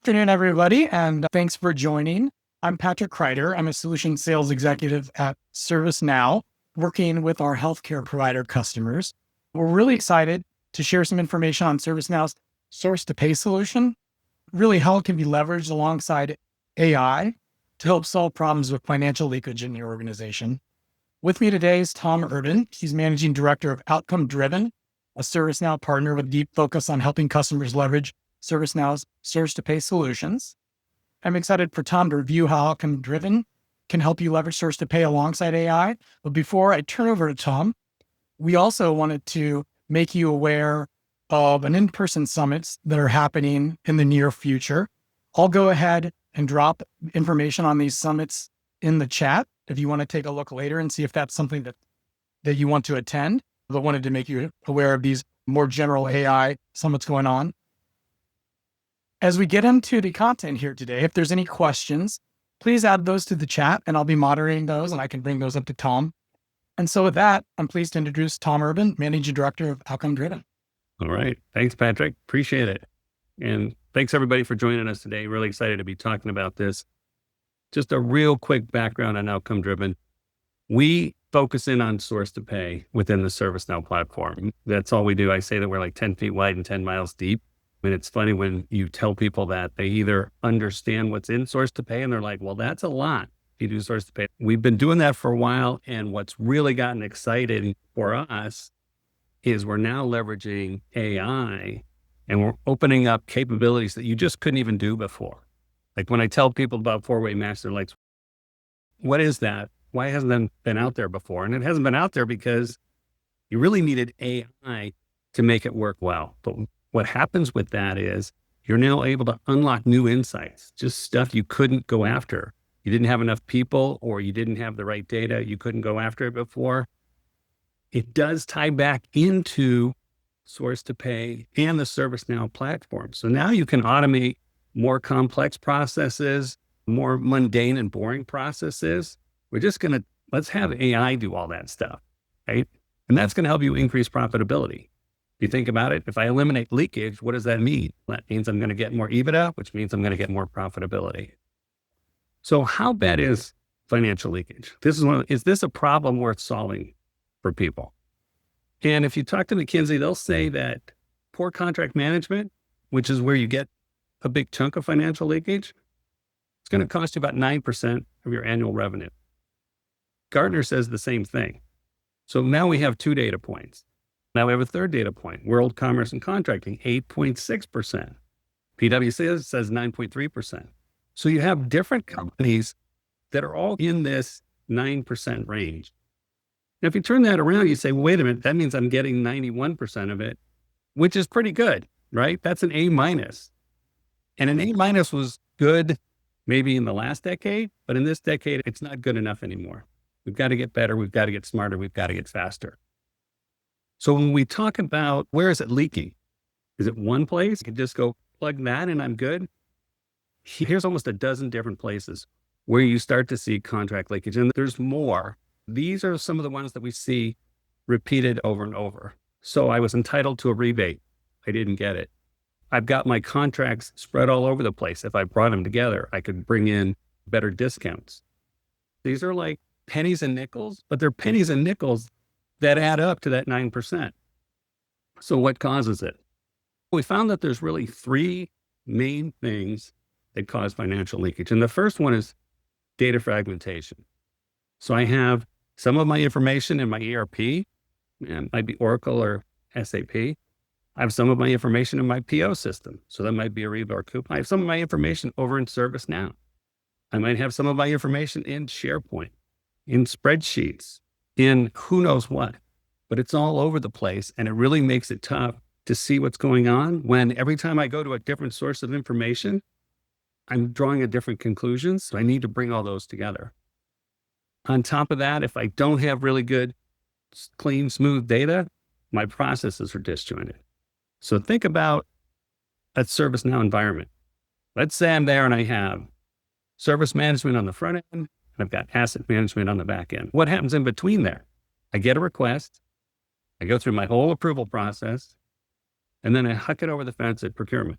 Afternoon, everybody, and thanks for joining. I'm Patrick Kreider. I'm a solution sales executive at ServiceNow, working with our healthcare provider customers. We're really excited to share some information on ServiceNow's Source-to-Pay solution, really how it can be leveraged alongside AI to help solve problems with financial leakage in your organization. With me today is Tom Urban. He's Managing Director of Outcome-Driven, a ServiceNow partner with deep focus on helping customers leverage ServiceNow's Source-to-Pay solutions. I'm excited for Tom to review how Outcome-Driven can help you leverage Source-to-Pay alongside AI. But before I turn over to Tom, we also wanted to make you aware of an in-person summits that are happening in the near future. I'll go ahead and drop information on these summits in the chat if you want to take a look later and see if that's something that you want to attend. But wanted to make you aware of these more general AI summits going on. As we get into the content here today, if there's any questions, please add those to the chat and I'll be moderating those and I can bring those up to Tom. And so with that, I'm pleased to introduce Tom Urban, Managing Director of Outcome Driven. All right. Thanks, Patrick. Appreciate it. And thanks everybody for joining us today. Really excited to be talking about this. Just a real quick background on Outcome Driven. We focus in on source to pay within the ServiceNow platform. That's all we do. I say that we're like 10 feet wide and 10 miles deep. And it's funny when you tell people that they either understand what's in source to pay and they're like, well, that's a lot if you do source to pay. We've been doing that for a while. And what's really gotten exciting for us is we're now leveraging AI and we're opening up capabilities that you just couldn't even do before. Like when I tell people about four-way match, they're like, what is that? Why hasn't it been out there before? And it hasn't been out there because you really needed AI to make it work well. But what happens with that is you're now able to unlock new insights, just stuff you couldn't go after. You didn't have enough people or you didn't have the right data. You couldn't go after it before. It does tie back into source to pay and the ServiceNow platform. So now you can automate more complex processes, more mundane and boring processes. Let's have AI do all that stuff, right? And that's going to help you increase profitability. If you think about it, if I eliminate leakage, what does that mean? That means I'm going to get more EBITDA, which means I'm going to get more profitability. So how bad is financial leakage? Is this a problem worth solving for people? And if you talk to McKinsey, they'll say that poor contract management, which is where you get a big chunk of financial leakage, it's going to cost you about 9% of your annual revenue. Gartner says the same thing. So now we have two data points. Now we have a third data point, World Commerce and Contracting, 8.6%. PwC says 9.3%. So you have different companies that are all in this 9% range. Now, if you turn that around, you say, well, wait a minute, that means I'm getting 91% of it, which is pretty good, right? That's an A-. And an A- was good maybe in the last decade, but in this decade, it's not good enough anymore. We've got to get better. We've got to get smarter. We've got to get faster. So when we talk about where is it leaking? Is it one place? I can just go plug that and I'm good. Here's almost a dozen different places where you start to see contract leakage. And there's more. These are some of the ones that we see repeated over and over. So I was entitled to a rebate. I didn't get it. I've got my contracts spread all over the place. If I brought them together, I could bring in better discounts. These are like pennies and nickels, but they're pennies and nickels that add up to that 9%. So what causes it? We found that there's really three main things that cause financial leakage. And the first one is data fragmentation. So I have some of my information in my ERP, and it might be Oracle or SAP. I have some of my information in my PO system. So that might be Ariba or Coupa. I have some of my information over in ServiceNow. I might have some of my information in SharePoint, in spreadsheets, in who knows what, but it's all over the place. And it really makes it tough to see what's going on when every time I go to a different source of information, I'm drawing a different conclusion. So I need to bring all those together. On top of that, if I don't have really good, clean, smooth data, my processes are disjointed. So think about a ServiceNow environment. Let's say I'm there and I have service management on the front end, and I've got asset management on the back end. What happens in between there? I get a request, I go through my whole approval process, and then I huck it over the fence at procurement.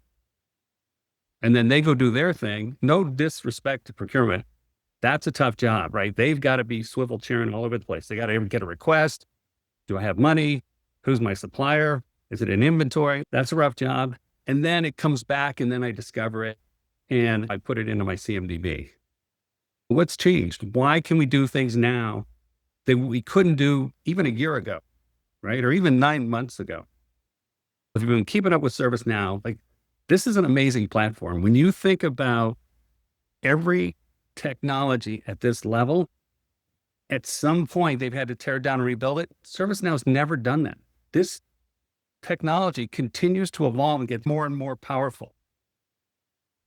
and then they go do their thing. No disrespect to procurement. That's a tough job, right? They've got to be swivel chairing all over the place. They got to get a request. Do I have money? Who's my supplier? Is it an inventory? That's a rough job. And then it comes back and then I discover it and I put it into my CMDB. What's changed? Why can we do things now that we couldn't do even a year ago, right? Or even 9 months ago? If you've been keeping up with ServiceNow, like this is an amazing platform. When you think about every technology at this level, at some point they've had to tear down and rebuild it. ServiceNow's never done that. This technology continues to evolve and get more and more powerful.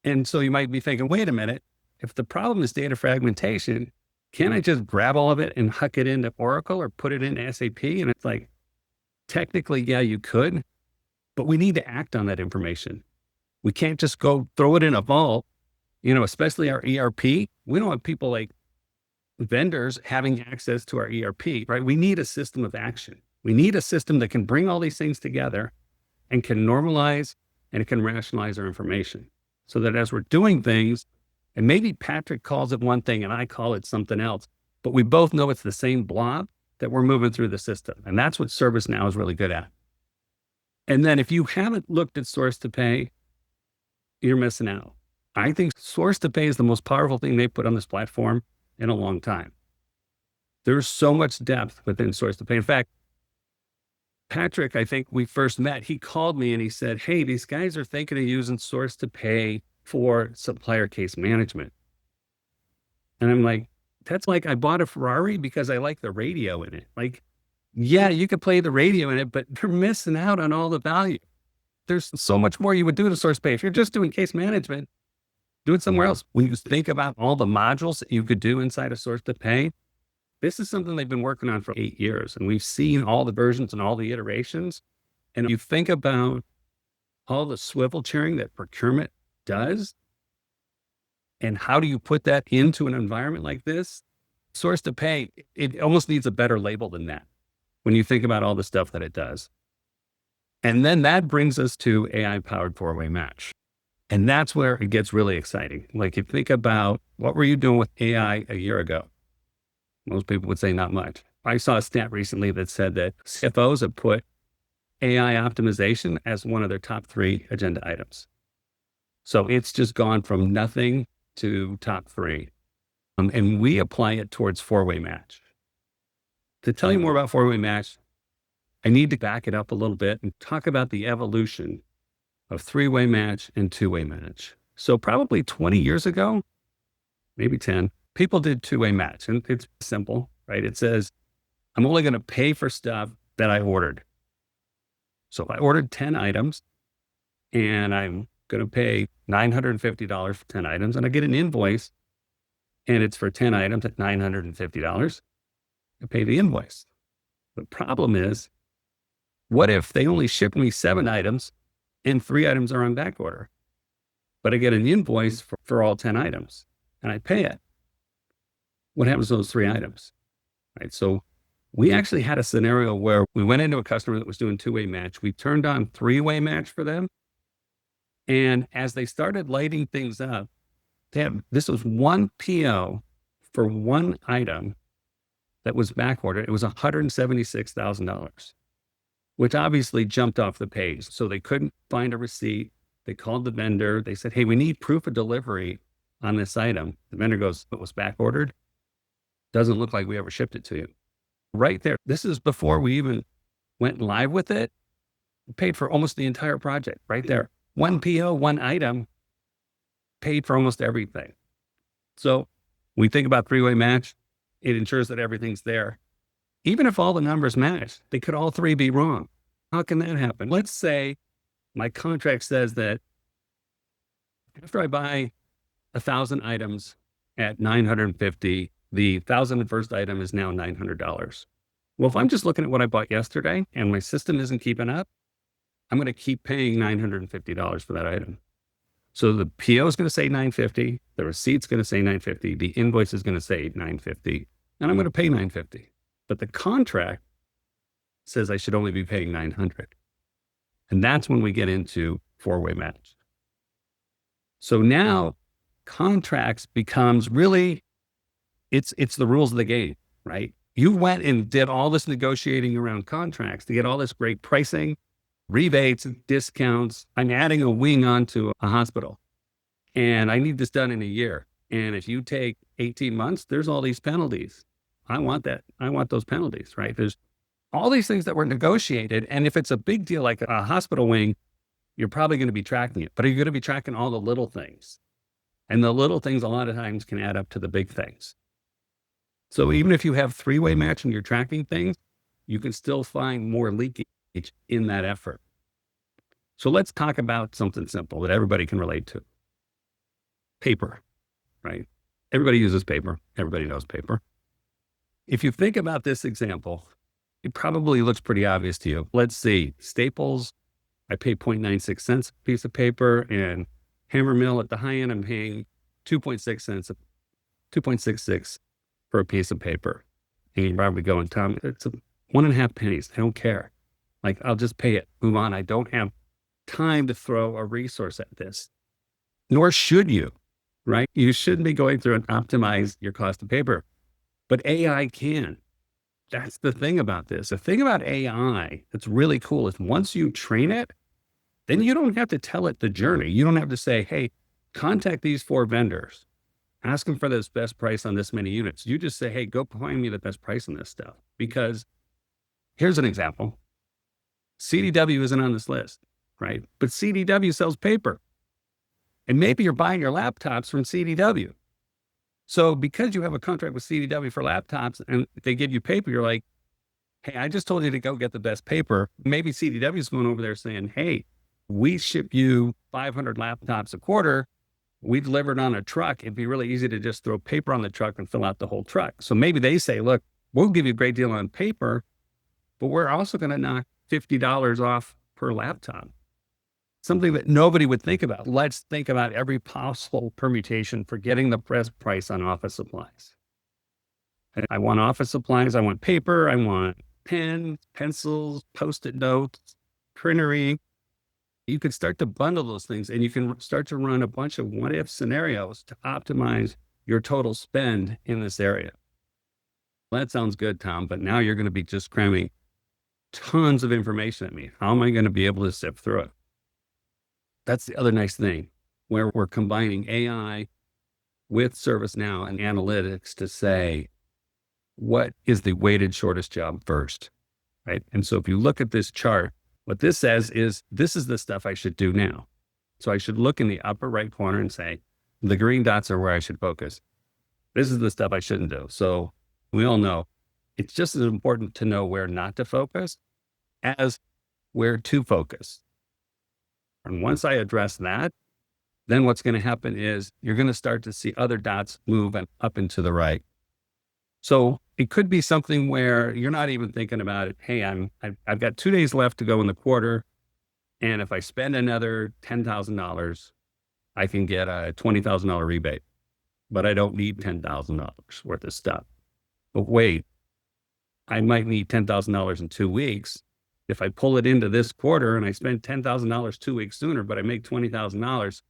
And so you might be thinking, wait a minute, if the problem is data fragmentation, can't I just grab all of it and huck it into Oracle or put it in SAP? And it's like, technically, yeah, you could, but we need to act on that information. We can't just go throw it in a vault, especially our ERP. We don't want people like vendors having access to our ERP, right? We need a system of action. We need a system that can bring all these things together and can normalize and it can rationalize our information so that as we're doing things, and maybe Patrick calls it one thing and I call it something else, but we both know it's the same blob that we're moving through the system. And that's what ServiceNow is really good at. And then if you haven't looked at Source-to-Pay, you're missing out. I think Source-to-Pay is the most powerful thing they put on this platform in a long time. There's so much depth within Source-to-Pay. In fact, Patrick, I think we first met, he called me and he said, hey, these guys are thinking of using Source-to-Pay for supplier case management. And I'm like, that's like I bought a Ferrari because I like the radio in it. Like, yeah, you could play the radio in it, but you're missing out on all the value. There's so much more you would do to Source-to-Pay. If you're just doing case management, do it somewhere else. When you think about all the modules that you could do inside of Source-to-Pay, this is something they've been working on for 8 years. And we've seen all the versions and all the iterations. And you think about all the swivel chairing that procurement does, and how do you put that into an environment like this? Source-to-Pay, it almost needs a better label than that when you think about all the stuff that it does. And then that brings us to AI-powered four-way match. And that's where it gets really exciting. Like you think about what were you doing with AI a year ago? Most people would say not much. I saw a stat recently that said that CFOs have put AI optimization as one of their top 3 agenda items. So it's just gone from nothing to top 3. And we apply it towards four-way match. To tell you more about four-way match, I need to back it up a little bit and talk about the evolution of three-way match and two-way match. So probably 20 years ago, maybe 10, people did two-way match. And it's simple, right? It says, I'm only going to pay for stuff that I ordered. So if I ordered 10 items and I'm going to pay $950 for 10 items and I get an invoice and it's for 10 items at $950, I pay the invoice. The problem is, what if they only ship me 7 items and 3 items are on back order, but I get an invoice for all 10 items and I pay it? What happens to those 3 items, right? So we actually had a scenario where we went into a customer that was doing two-way match. We turned on three-way match for them. And as they started lighting things up, this was one PO for one item that was back ordered. It was $176,000, which obviously jumped off the page. So they couldn't find a receipt. They called the vendor. They said, hey, we need proof of delivery on this item. The vendor goes, it was back ordered. Doesn't look like we ever shipped it to you. Right there. This is before we even went live with it. We paid for almost the entire project right there. One PO, one item, paid for almost everything. So we think about three-way match. It ensures that everything's there. Even if all the numbers match, they could all 3 be wrong. How can that happen? Let's say my contract says that after I buy 1,000 items at $950, the 1,001st item is now $900. Well, if I'm just looking at what I bought yesterday and my system isn't keeping up, I'm going to keep paying $950 for that item. So the PO is going to say $950, the receipt's going to say $950, the invoice is going to say $950, and I'm going to pay $950. But the contract says I should only be paying $900. And that's when we get into four-way match. So now contracts becomes really, it's the rules of the game, right? You went and did all this negotiating around contracts to get all this great pricing, rebates, discounts. I'm adding a wing onto a hospital and I need this done in a year. And if you take 18 months, there's all these penalties. I want that. I want those penalties, right? There's all these things that were negotiated. And if it's a big deal like a hospital wing, you're probably going to be tracking it, but are you going to be tracking all the little things? And the little things a lot of times can add up to the big things. So even if you have three-way match and you're tracking things, you can still find more leakage in that effort. So let's talk about something simple that everybody can relate to. Paper, right? Everybody uses paper. Everybody knows paper. If you think about this example, it probably looks pretty obvious to you. Let's see, Staples, I pay 0.96 cents a piece of paper, and Hammer Mill at the high end, I'm paying 2.6 cents, 2.66 for a piece of paper. And you're probably going, Tom, it's 1.5 pennies. I don't care. Like, I'll just pay it, move on. I don't have time to throw a resource at this, nor should you, right? You shouldn't be going through and optimize your cost of paper, but AI can. That's the thing about this. The thing about AI that's really cool is once you train it, then you don't have to tell it the journey. You don't have to say, hey, contact these 4 vendors, ask them for this best price on this many units. You just say, hey, go find me the best price on this stuff. Because here's an example. CDW isn't on this list, right? But CDW sells paper. And maybe you're buying your laptops from CDW. So because you have a contract with CDW for laptops and they give you paper, you're like, hey, I just told you to go get the best paper. Maybe CDW is going over there saying, hey, we ship you 500 laptops a quarter. We deliver it on a truck. It'd be really easy to just throw paper on the truck and fill out the whole truck. So maybe they say, look, we'll give you a great deal on paper, but we're also going to knock $50 off per laptop. Something that nobody would think about. Let's think about every possible permutation for getting the best price on office supplies. I want office supplies. I want paper. I want pens, pencils, Post-it notes, printery. You can start to bundle those things and you can start to run a bunch of what-if scenarios to optimize your total spend in this area. Well, that sounds good, Tom, but now you're going to be just cramming tons of information at me. How am I going to be able to sift through it? That's the other nice thing, where we're combining AI with ServiceNow and analytics to say, what is the weighted shortest job first, right? And so if you look at this chart, what this says is, this is the stuff I should do now. So I should look in the upper right corner and say, the green dots are where I should focus. This is the stuff I shouldn't do. So we all know it's just as important to know where not to focus as where to focus. And once I address that, then what's going to happen is you're going to start to see other dots move up and to the right. So it could be something where you're not even thinking about it. Hey, I've got 2 days left to go in the quarter. And if I spend another $10,000, I can get a $20,000 rebate, but I don't need $10,000 worth of stuff. But wait, I might need $10,000 in 2 weeks. If I pull it into this quarter and I spend $10,000 2 weeks sooner, but I make $20,000,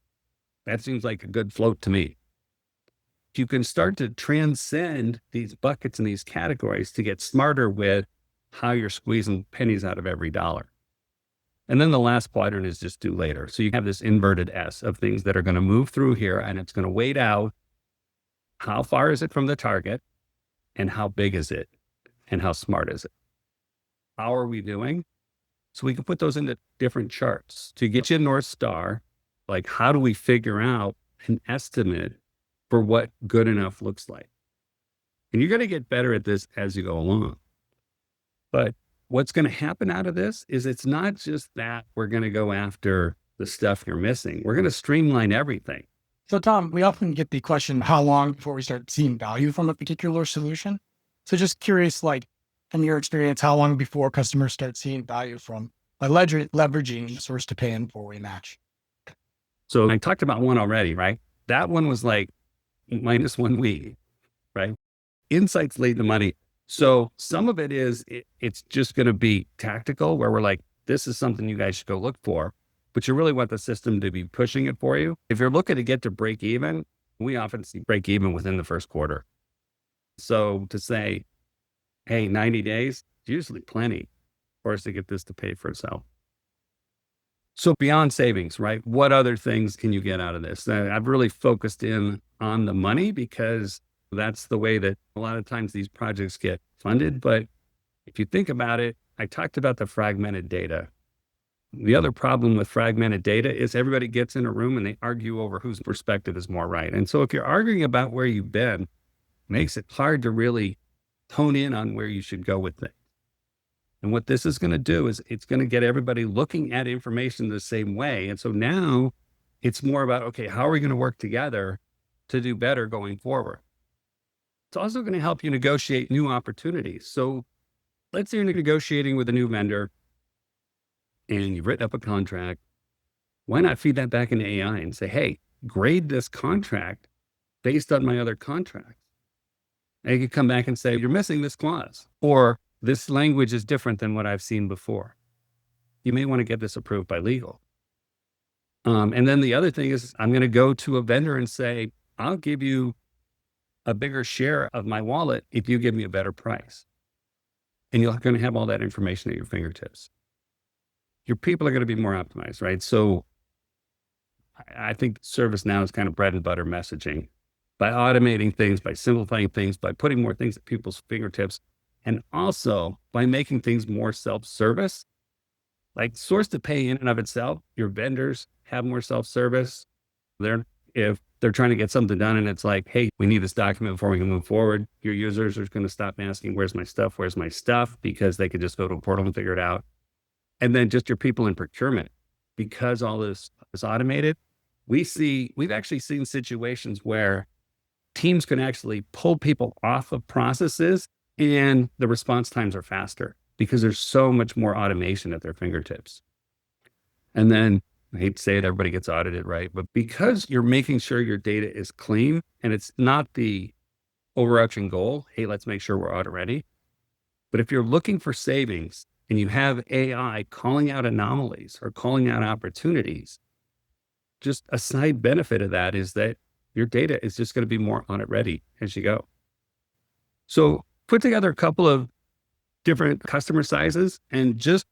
that seems like a good float to me. You can start to transcend these buckets and these categories to get smarter with how you're squeezing pennies out of every dollar. And then the last quadrant is just do later. So you have this inverted S of things that are going to move through here, and it's going to wait out how far is it from the target and how big is it and how smart is it? How are we doing? So we can put those into different charts to get you a North Star. Like, how do we figure out an estimate for what good enough looks like? And you're going to get better at this as you go along. But what's going to happen out of this is it's not just that we're going to go after the stuff you're missing. We're going to streamline everything. So Tom, we often get the question, how long before we start seeing value from a particular solution? So just curious, like, from your experience, how long before customers start seeing value from leveraging Source-to-Pay and 4-way match? So I talked about one already, right? That one was like minus 1 week, right? Insights lead to money. So some of it is, it's just going to be tactical where we're like, this is something you guys should go look for. but you really want the system to be pushing it for you. If you're looking to get to break even, we often see break even within the first quarter. So to say, hey, 90 days, it's usually plenty for us to get this to pay for itself. So beyond savings, right? What other things can you get out of this? I've really focused in on the money because that's the way that a lot of times these projects get funded. But if you think about it, I talked about the fragmented data. The other problem with fragmented data is everybody gets in a room and they argue over whose perspective is more right. And so if you're arguing about where you've been, it makes it hard to really hone in on where you should go with it. And what this is going to do is it's going to get everybody looking at information the same way. And so now it's more about, okay, how are we going to work together to do better going forward? It's also going to help you negotiate new opportunities. So let's say you're negotiating with a new vendor and you've written up a contract. Why not feed that back into AI and say, hey, grade this contract based on my other contracts? And you can come back and say, you're missing this clause, or this language is different than what I've seen before. You may want to get this approved by legal. And then the other thing is I'm going to go to a vendor and say, I'll give you a bigger share of my wallet if you give me a better price. And you're going to have all that information at your fingertips. Your people are going to be more optimized, right? So I think ServiceNow is kind of bread and butter messaging. By automating things, by simplifying things, by putting more things at people's fingertips, and also by making things more self-service. Like Source-to-Pay in and of itself, your vendors have more self-service. If they're trying to get something done and it's like, hey, we need this document before we can move forward, your users are going to stop asking, where's my stuff, because they could just go to a portal and figure it out. And then just your people in procurement, because all this is automated, we've actually seen situations where teams can actually pull people off of processes and the response times are faster because there's so much more automation at their fingertips. And then I hate to say it, everybody gets audited, right? But because you're making sure your data is clean and it's not the overarching goal, hey, let's make sure we're audit ready. But if you're looking for savings and you have AI calling out anomalies or calling out opportunities, just a side benefit of that is that your data is just going to be more audit ready as you go. So put together a couple of different customer sizes and just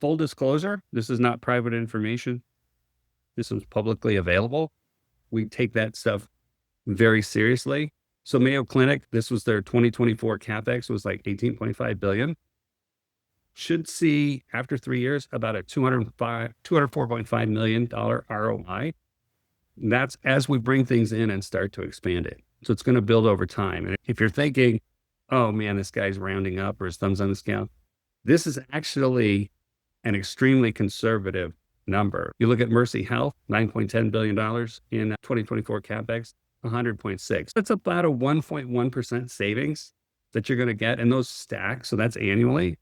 full disclosure, this is not private information. This is publicly available. We take that stuff very seriously. So Mayo Clinic, this was their 2024 CapEx was like 18.5 billion. Should see after 3 years about a $204.5 million ROI. And that's as we bring things in and start to expand it. So it's going to build over time. And if you're thinking, oh man, this guy's rounding up or his thumbs on the scale, this is actually an extremely conservative number. You look at Mercy Health, $9.10 billion in 2024 CapEx, 100.6. That's about a 1.1% savings that you're going to get. And those stack. So that's annually.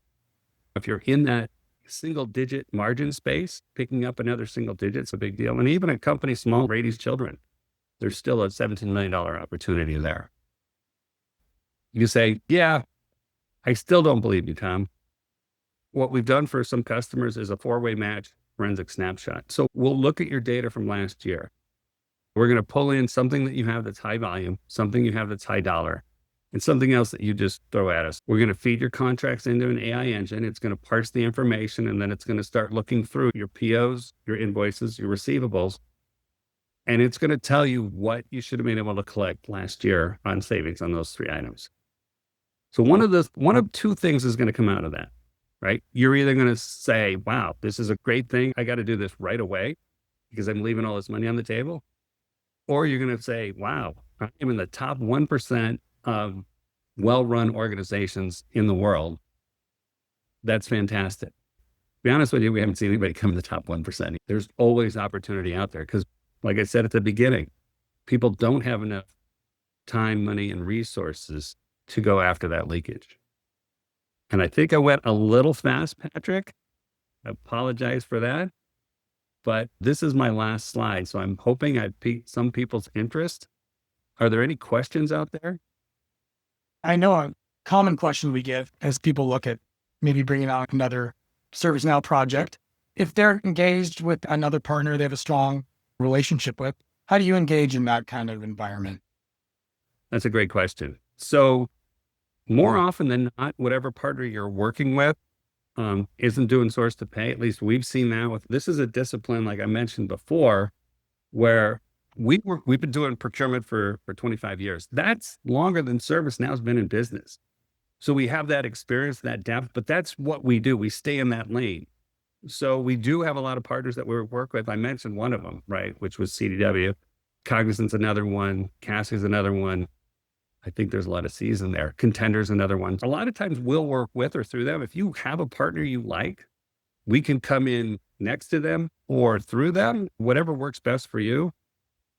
If you're in that single digit margin space, picking up another single digit is a big deal. And even a company small, Brady's Children, there's still a $17 million opportunity there. You say, yeah, I still don't believe you, Tom. What we've done for some customers is a 4-way match forensic snapshot. So we'll look at your data from last year. We're going to pull in something that you have that's high volume, something you have that's high dollar, and something else that you just throw at us. We're going to feed your contracts into an AI engine. It's going to parse the information, and then it's going to start looking through your POs, your invoices, your receivables, and it's going to tell you what you should have been able to collect last year on savings on those 3 items. So one of 2 things is going to come out of that, right? You're either going to say, wow, this is a great thing. I got to do this right away because I'm leaving all this money on the table. Or you're going to say, wow, I'm in the top 1% of well-run organizations in the world. That's fantastic. To be honest with you, we haven't seen anybody come in the top 1%. There's always opportunity out there because, like I said at the beginning, people don't have enough time, money, and resources to go after that leakage. And I think I went a little fast, Patrick. I apologize for that. But this is my last slide. So I'm hoping I've piqued some people's interest. Are there any questions out there? I know a common question we get as people look at maybe bringing out another ServiceNow project If they're engaged with another partner they have a strong relationship with, how do you engage in that kind of environment? That's a great question. So more often than not, whatever partner you're working with isn't doing source to pay. At least we've seen that with, this is a discipline, like I mentioned before, where we've been doing procurement for 25 years. That's longer than ServiceNow's been in business. So we have that experience, that depth, but that's what we do. We stay in that lane. So we do have a lot of partners that we work with. I mentioned one of them, right, which was CDW. Cognizant's another one. Cassie's another one. I think there's a lot of C's in there. Contender's another one. A lot of times we'll work with or through them. If you have a partner you like, we can come in next to them or through them, whatever works best for you.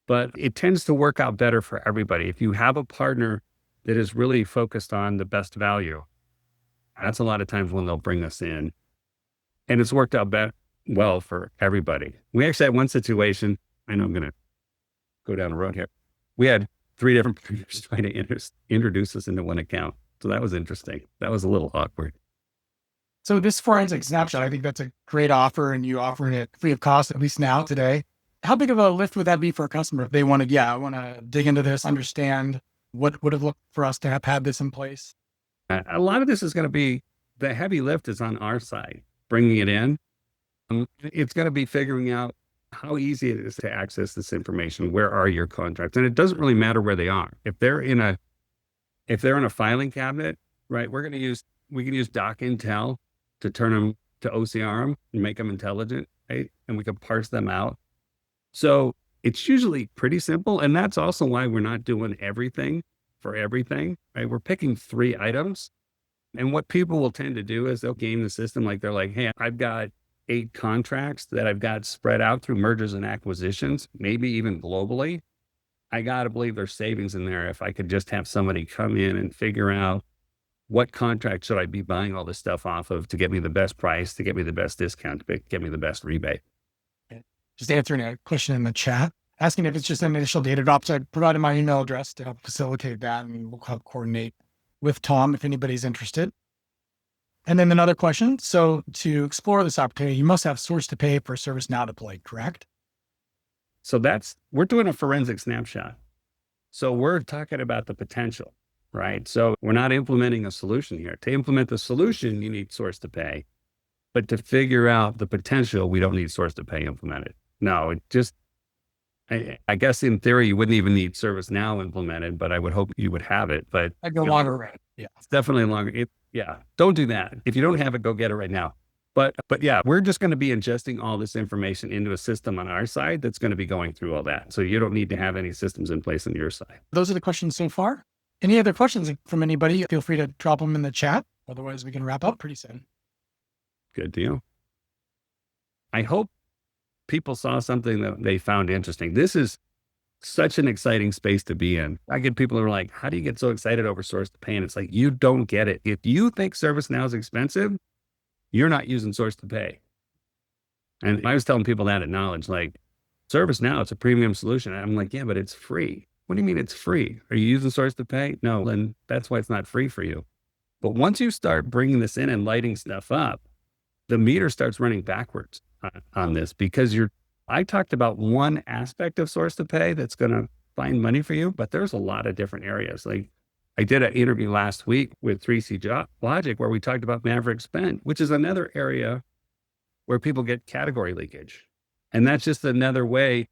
But it tends to work out better for everybody. If you have a partner that is really focused on the best value, that's a lot of times when they'll bring us in. And it's worked out well for everybody. We actually had one situation. I know I'm going to go down the road here. We had 3 different partners trying to introduce us into one account. So that was interesting. That was a little awkward. So this forensic snapshot, I think that's a great offer, and you offering it free of cost, at least now today. How big of a lift would that be for a customer if they wanted, I want to dig into this, understand what would have looked for us to have had this in place? A lot of this is going to be, the heavy lift is on our side, bringing it in. It's going to be figuring out how easy it is to access this information. Where are your contracts? And it doesn't really matter where they are. If they're in a filing cabinet, right, we can use Doc Intel to turn them to OCR them and make them intelligent, right? And we can parse them out. So it's usually pretty simple. And that's also why we're not doing everything for everything, right? We're picking 3 items. And what people will tend to do is they'll game the system. Like they're like, hey, I've got 8 contracts that I've got spread out through mergers and acquisitions, maybe even globally. I got to believe there's savings in there if I could just have somebody come in and figure out what contract should I be buying all this stuff off of to get me the best price, to get me the best discount, to get me the best rebate. Just answering a question in the chat, asking if it's just an initial data drop. So I provided my email address to help facilitate that, and we'll help coordinate with Tom if anybody's interested. And then another question. So to explore this opportunity, you must have source to pay for ServiceNow deployed, correct? So we're doing a forensic snapshot. So we're talking about the potential, right? So we're not implementing a solution here. To implement the solution, you need source to pay. But to figure out the potential, we don't need source to pay implemented. No, I guess in theory, you wouldn't even need ServiceNow implemented, but I would hope you would have it. But I'd go longer run. Yeah. It's definitely longer. Don't do that. If you don't have it, go get it right now. But yeah, we're just going to be ingesting all this information into a system on our side that's going to be going through all that. So you don't need to have any systems in place on your side. Those are the questions so far. Any other questions from anybody? Feel free to drop them in the chat. Otherwise, we can wrap up pretty soon. Good deal. I hope people saw something that they found interesting. This is such an exciting space to be in. I get people who are like, how do you get so excited over source to pay? And it's like, you don't get it. If you think ServiceNow is expensive, you're not using source to pay. And I was telling people that at Knowledge, like, ServiceNow, it's a premium solution. And I'm like, yeah, but it's free. What do you mean it's free? Are you using source to pay? No, then that's why it's not free for you. But once you start bringing this in and lighting stuff up, the meter starts running backwards on this, because I talked about one aspect of source to pay that's going to find money for you, but there's a lot of different areas. Like I did an interview last week with 3C Logic where we talked about maverick spend, which is another area where people get category leakage. And that's just another way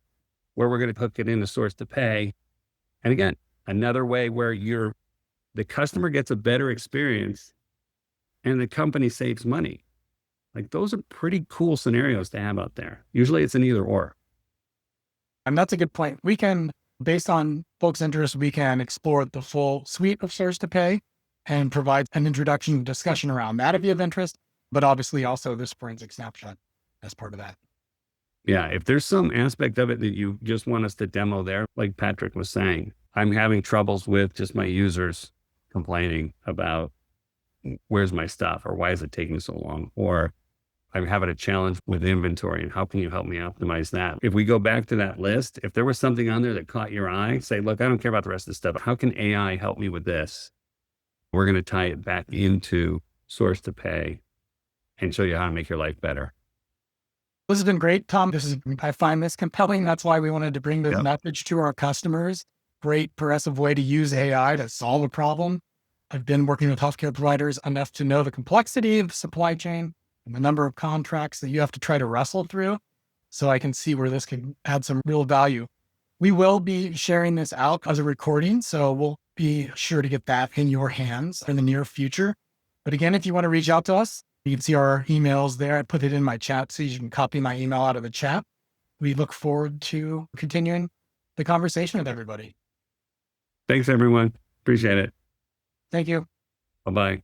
where we're going to hook it into source to pay. And again, another way where the customer gets a better experience and the company saves money. Like those are pretty cool scenarios to have out there. Usually it's an either or. And that's a good point. We can, based on folks' interest, we can explore the full suite of source to pay and provide an introduction discussion around that if you have interest, but obviously also this forensic snapshot as part of that. Yeah. If there's some aspect of it that you just want us to demo there, like Patrick was saying, I'm having troubles with just my users complaining about where's my stuff, or why is it taking so long? Or I'm having a challenge with inventory, and how can you help me optimize that? If we go back to that list, if there was something on there that caught your eye, say, look, I don't care about the rest of the stuff. How can AI help me with this? We're going to tie it back into source to pay and show you how to make your life better. This has been great, Tom. I find this compelling. That's why we wanted to bring this Yep. message to our customers. Great progressive way to use AI to solve a problem. I've been working with healthcare providers enough to know the complexity of supply chain and the number of contracts that you have to try to wrestle through. So I can see where this can add some real value. We will be sharing this out as a recording, so we'll be sure to get that in your hands in the near future. But again, if you want to reach out to us, you can see our emails there. I put it in my chat so you can copy my email out of the chat. We look forward to continuing the conversation with everybody. Thanks, everyone. Appreciate it. Thank you. Bye-bye.